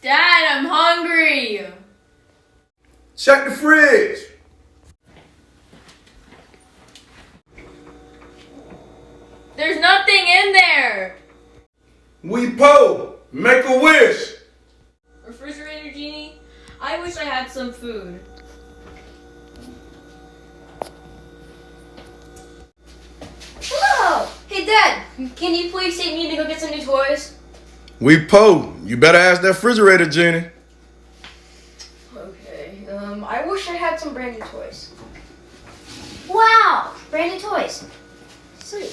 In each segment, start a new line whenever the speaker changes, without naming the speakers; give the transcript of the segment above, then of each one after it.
Dad, I'm hungry.
Check the fridge.
There's nothing in there.
We po. Make a wish.
Refrigerator Genie, I wish I had some food.
Hello! Hey Dad, can you please take me to go get some new toys?
We po. You better ask that refrigerator, Genie.
Okay, I wish I had some brand new toys. Wow! Brand new toys. Sweet.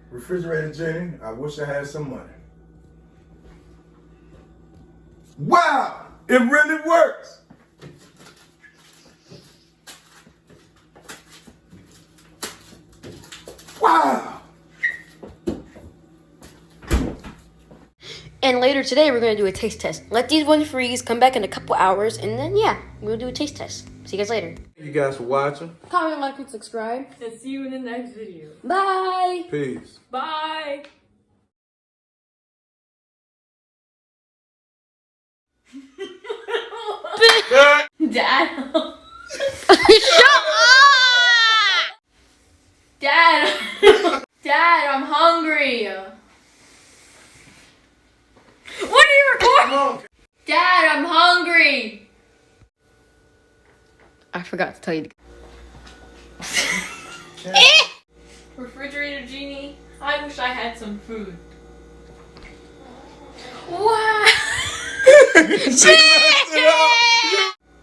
Refrigerator, Genie, I wish I had some money. Wow! It really works! Wow!
And later today, we're going to do a taste test. Let these ones freeze, come back in a couple hours, and then, yeah, we'll do a taste test. See you guys later.
Thank you guys for watching.
Comment, like, and subscribe.
And see you in the next video.
Bye!
Peace.
Bye. Dad.
Shut up!
Dad. Dad, I'm hungry. What are you recording? Dad, I'm hungry.
I forgot to tell you.
Refrigerator Genie, I wish I had some food.
Wow!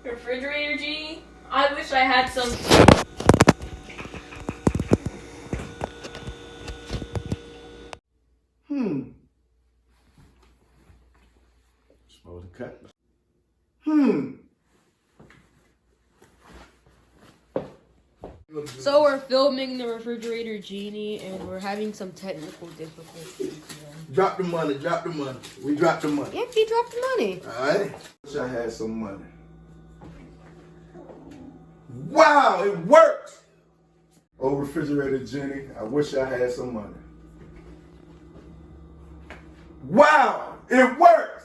Refrigerator Genie, I wish I had some food.
Supposed to cut.
So we're filming the Refrigerator Genie, and we're having some technical difficulties.
Drop the money, drop the money. We dropped the money.
Yep, you dropped the money.
Alright. Wish I had some money. Wow, it worked! Oh, Refrigerator Genie, I wish I had some money. Wow, it worked!